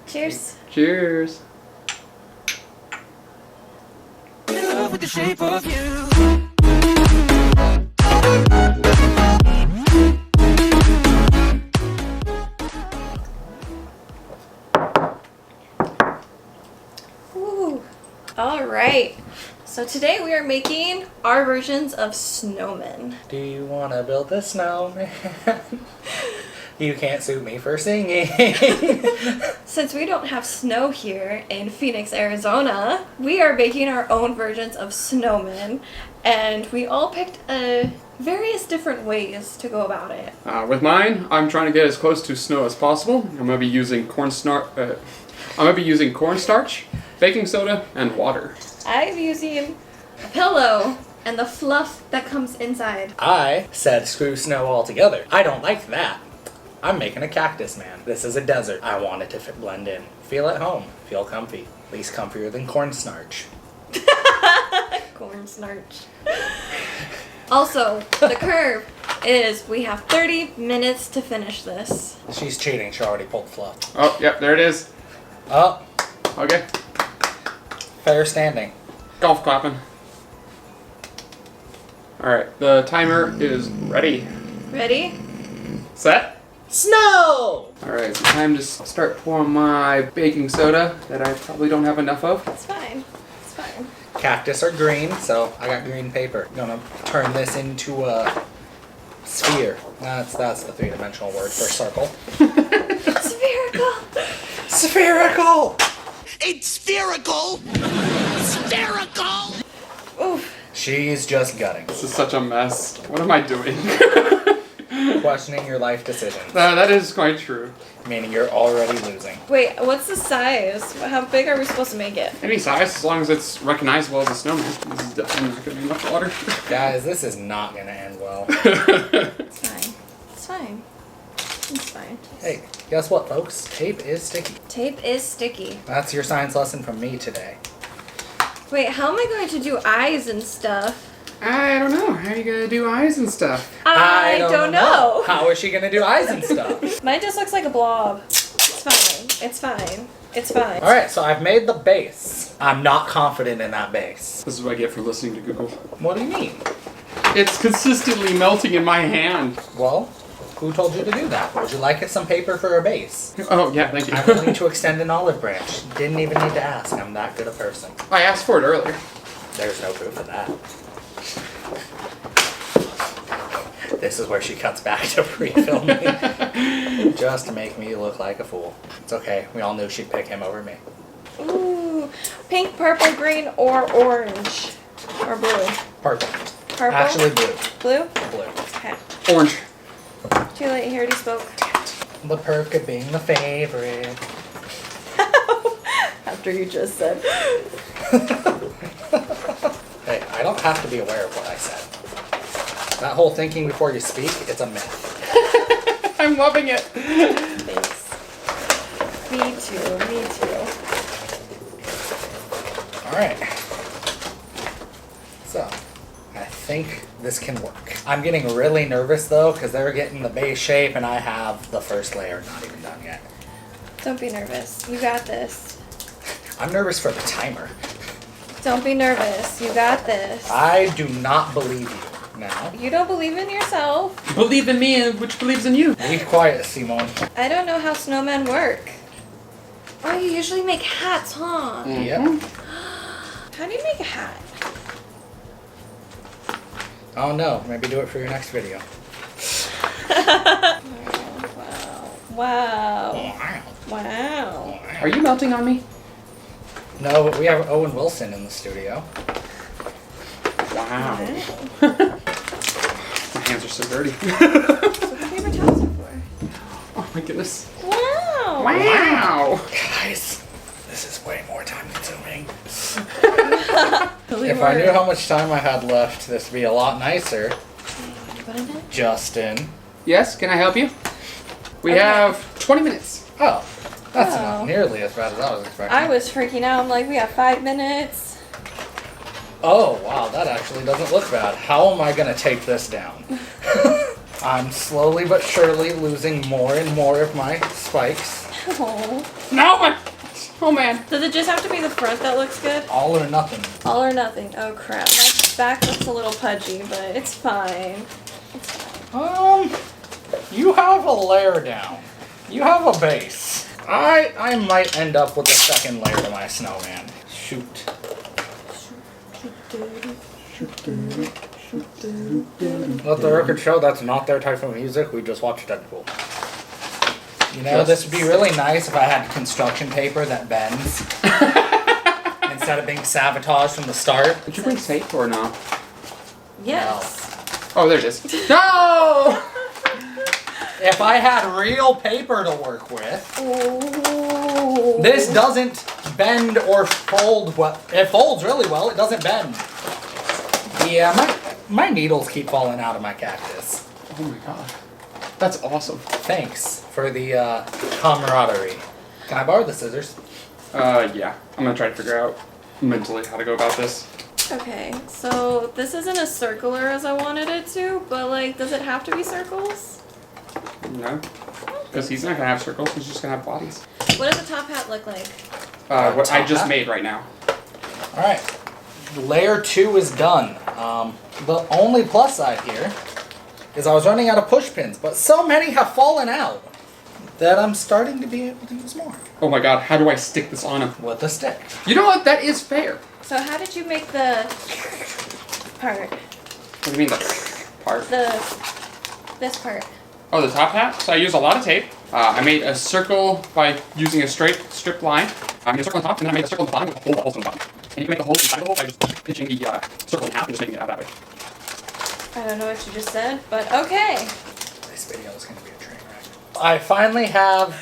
Cheers. Cheers. In love with the shape of you. Ooh. All right. So today we are making our versions of snowmen. Do you want to build a snowman? You can't sue me for singing. Since we don't have snow here in Phoenix, Arizona, we are making our own versions of snowmen, and we all picked various different ways to go about it. With mine, I'm trying to get as close to snow as possible. I'm gonna be using cornstarch, baking soda, and water. I'm using a pillow and the fluff that comes inside. I said screw snow altogether. I don't like that. I'm making a cactus man. This is a desert. I want it to blend in. Feel at home. Feel comfy. At least comfier than cornsnartch. Cornsnartch. Also, the curve is we have 30 minutes to finish this. She's cheating. She already pulled fluff. Oh, yep, there it is. Oh, Okay. fair standing. Golf clapping. Alright, the timer is ready. Ready? Set? Snow! Alright, it's time to start pouring my baking soda that I probably don't have enough of. It's fine. It's fine. Cactus are green, so I got green paper. Gonna turn this into a sphere. That's the three-dimensional word for circle. Spherical. Spherical! It's spherical. Spherical. Oof. She's just gutting. This is such a mess. What am I doing? Questioning your life decisions. That is quite true. Meaning you're already losing. Wait, what's the size? How big are we supposed to make it? Any size, as long as it's recognizable as a snowman. This is definitely not going to be enough water. Guys, this is not gonna end well. It's fine. It's fine. It's fine. Hey, guess what, folks? Tape is sticky. Tape is sticky. That's your science lesson from me today. Wait, how am I going to do eyes and stuff? I don't know. How are you going to do eyes and stuff? I don't know. How is she gonna do eyes and stuff? Mine just looks like a blob. It's fine. It's fine. It's fine. Alright, so I've made the base. I'm not confident in that base. This is what I get for listening to Google. What do you mean? It's consistently melting in my hand. Well, who told you to do that? Would you like some paper for a base? Oh, yeah, thank I'm you. willing to extend an olive branch. Didn't even need to ask. I'm that good a person. I asked for it earlier. There's no proof of that. This is where she cuts back to pre-filming. Just to make me look like a fool. It's okay. We all knew she'd pick him over me. Ooh, pink, purple, green, or orange, or blue. Purple. Purple. Actually blue. Blue. Blue. Okay. Orange. Too late. He already spoke. The perk of being the favorite. After you just said. Hey, I don't have to be aware of what I said. That whole thinking before you speak, it's a myth. I'm loving it. Thanks. Me too. Me too. Alright. So, I think this can work. I'm getting really nervous though, because they're getting the base shape and I have the first layer not even done yet. Don't be nervous. You got this. I'm nervous for the timer. Don't be nervous. You got this. I do not believe you now. You don't believe in yourself. Believe in me, which believes in you. Be quiet, Simone. I don't know how snowmen work. Oh, you usually make hats, huh? Yep. How do you make a hat? Oh no, maybe do it for your next video. Wow. Wow. Wow. Are you melting on me? No, but we have Owen Wilson in the studio. Wow. My hands are so dirty. That's what the paper towels are for. Oh my goodness. Wow. Wow. Guys, this is way more time consuming. Really If I knew how much time I had left, this would be a lot nicer. Put in it? Justin. Yes, can I help you? We Okay. have 20 minutes. Oh, that's Oh. not nearly as bad as I was expecting. I was freaking out. I'm like, we have 5 minutes. Oh, wow, that actually doesn't look bad. How am I going to tape this down? I'm slowly but surely losing more and more of my spikes. Oh. Snowman! Oh man. Does it just have to be the front that looks good? All or nothing. All or nothing. Oh crap. That back looks a little pudgy, but it's fine. You have a layer down. You have a base. I might end up with a second layer to my snowman. Shoot. Let the record show that's not their type of music. We just watched Deadpool. You know, this would be really nice if I had construction paper that bends instead of being sabotaged from the start. Did you bring tape or not? Yes. Oh, there it is. No! If I had real paper to work with, Ooh. this doesn't bend or fold well. It folds really well. It doesn't bend. Yeah, my needles keep falling out of my cactus. Oh my god. That's awesome. Thanks for the camaraderie. Can I borrow the scissors? Yeah. I'm gonna try to figure out mentally how to go about this. Okay, so this isn't as circular as I wanted it to, but like, does it have to be circles? No. Because he's not gonna have circles, he's just gonna have bodies. What does the top hat look like? What I top just hat? made right now. Alright. Layer 2 is done. The only plus side here is I was running out of push pins, but so many have fallen out that I'm starting to be able to use more. Oh my god, how do I stick this on him? With a stick. You know what? That is fair. So how did you make the part? What do you mean the part? This part? Oh, the top hat? So I used a lot of tape. I made a circle by using a strip line. I made a circle on top, and then I made a circle on the bottom with a hole also on the bottom. And you can make the hole inside the hole by just pinching the circle in half and just making it out that way. I don't know what you just said, but okay. This video is going to be a train wreck. I finally have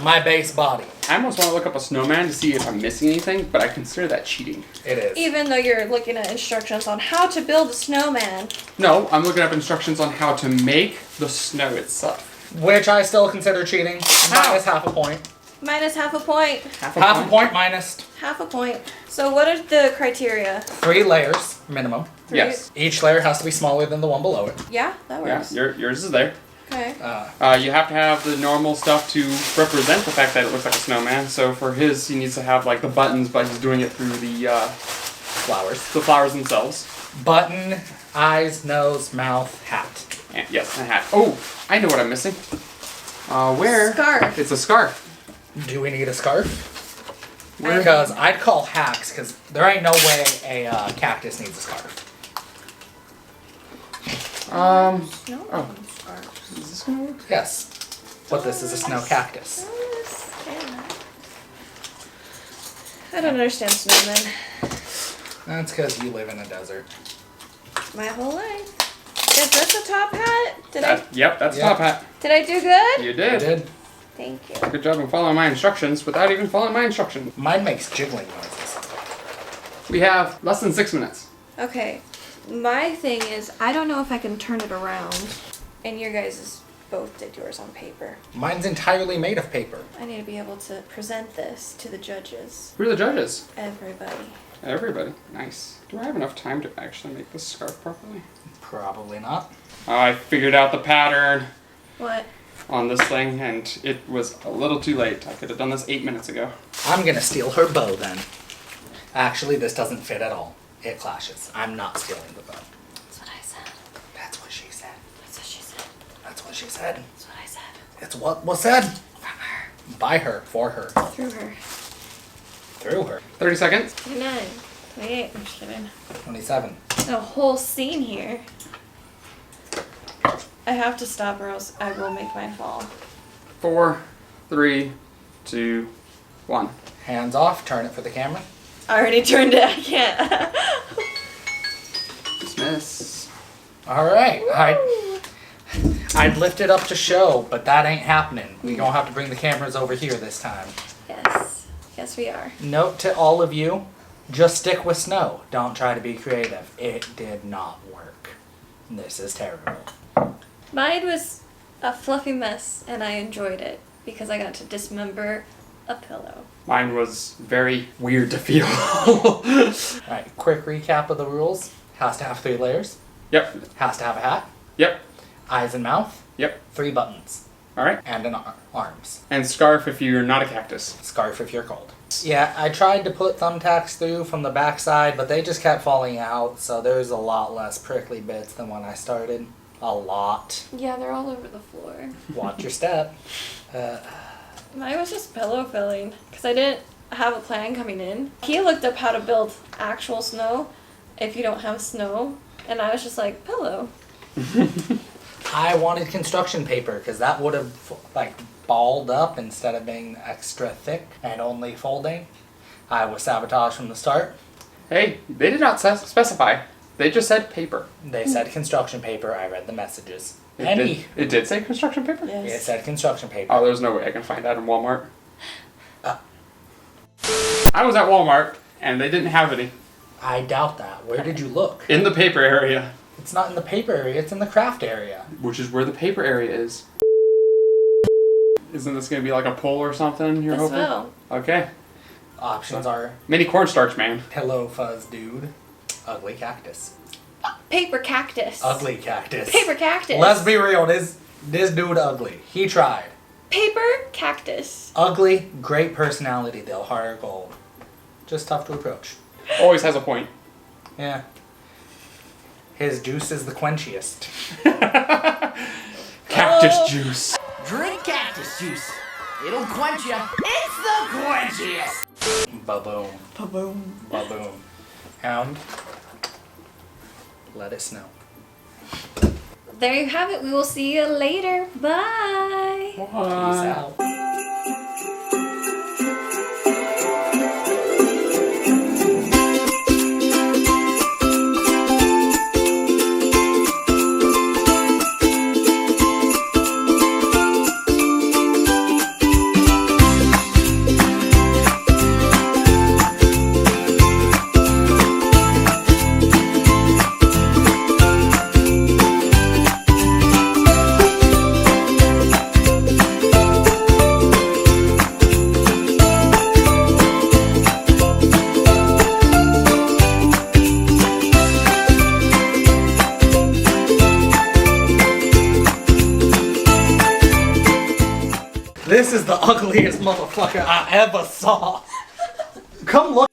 my base body. I almost want to look up a snowman to see if I'm missing anything, but I consider that cheating. It is. Even though you're looking at instructions on how to build a snowman. No, I'm looking up instructions on how to make the snow itself. Which I still consider cheating. Minus half a point. Minus half a point. Half Half a point minus Half a point. So what are the criteria? 3 layers minimum. Yes. Each layer has to be smaller than the one below it. Yeah, that Yeah, works. yours is there. Okay. You have to have the normal stuff to represent the fact that it looks like a snowman. So for his, he needs to have like the buttons, but he's doing it through the flowers themselves. Button, eyes, nose, mouth, hat. And, yes, and a hat. Oh, I know what I'm missing. Where? Scarf. It's a scarf. Do we need a scarf? Where? Because I'd call hacks, because there ain't no way a cactus needs a scarf. Snowman Oh. scarf. Is this gonna work? Yes. But this is a snow cactus. I don't understand snowmen. That's because you live in a desert. My whole life. Is this a top hat? Yep, that's Yeah. top hat. Did I do good? You I did. did. Thank you. Good job in following my instructions without even following my instructions. Mine makes jiggling noises. We have less than 6 minutes. Okay. My thing is, I don't know if I can turn it around. And your guys both did yours on paper. Mine's entirely made of paper. I need to be able to present this to the judges. Who are the judges? Everybody. Everybody. Nice. Do I have enough time to actually make this scarf properly? Probably not. Oh, I figured out the pattern What? on this thing, and it was a little too late. I could have done this 8 minutes ago. I'm gonna steal her bow then. Actually, this doesn't fit at all. It clashes. I'm not stealing the bow. That's what I said. That's what she said. That's what she said. That's what she said. That's what I said. It's what was said. From her. By her, for her, Through her. through her. 30 seconds. 29. 28. I'm just kidding. 27. A whole scene here. I have to stop or else I will make mine fall. 4, 3, 2, 1. Hands off. Turn it for the camera. I already turned it. I can't. Dismiss. All right. I'd lift it up to show, but that ain't happening. We gonna have to bring the cameras over here this time. Yes. Yes, we are. Note to all of you, just stick with snow. Don't try to be creative. It did not work. This is terrible. Mine was a fluffy mess, and I enjoyed it because I got to dismember a pillow. Mine was very weird to feel. Alright, quick recap of the rules. Has to have 3 layers. Yep. Has to have a hat. Yep. Eyes and mouth. Yep. 3 buttons. All right. and an arms. And scarf if you're not a cactus. Scarf if you're cold. Yeah, I tried to put thumbtacks through from the backside, but they just kept falling out, so there's a lot less prickly bits than when I started. A lot. Yeah, they're all over the floor. Watch your step. Mine was just pillow filling because I didn't have a plan coming in. He looked up how to build actual snow if you don't have snow, and I was just like, pillow. I wanted construction paper because that would have like balled up instead of being extra thick and only folding. I was sabotaged from the start. Hey, they did not specify. They just said paper. They said construction paper. I read the messages. It did say construction paper? Yes. It said construction paper. Oh, there's no way I can find that in Walmart. I was at Walmart, and they didn't have any. I doubt that. Where did you look? In the paper area. It's not in the paper area. It's in the craft area. Which is where the paper area is. Isn't this going to be like a pull or something? You're This hoping? will. Okay. Options are Mini cornstarch man. pillow fuzz dude, ugly cactus. Paper cactus. Ugly cactus. Paper cactus. Let's be real. This dude ugly. He tried. Paper cactus. Ugly, great personality. They'll hire gold. Just tough to approach. Always has a point. Yeah. His juice is the quenchiest. Cactus juice. Drink cactus juice. It'll quench ya. It's the quenchiest. Ba-boom. Ba-boom. Ba-boom. Hound. Let it snow. There you have it. We will see you later. Bye. Peace out. This is the ugliest motherfucker I ever saw. Come look.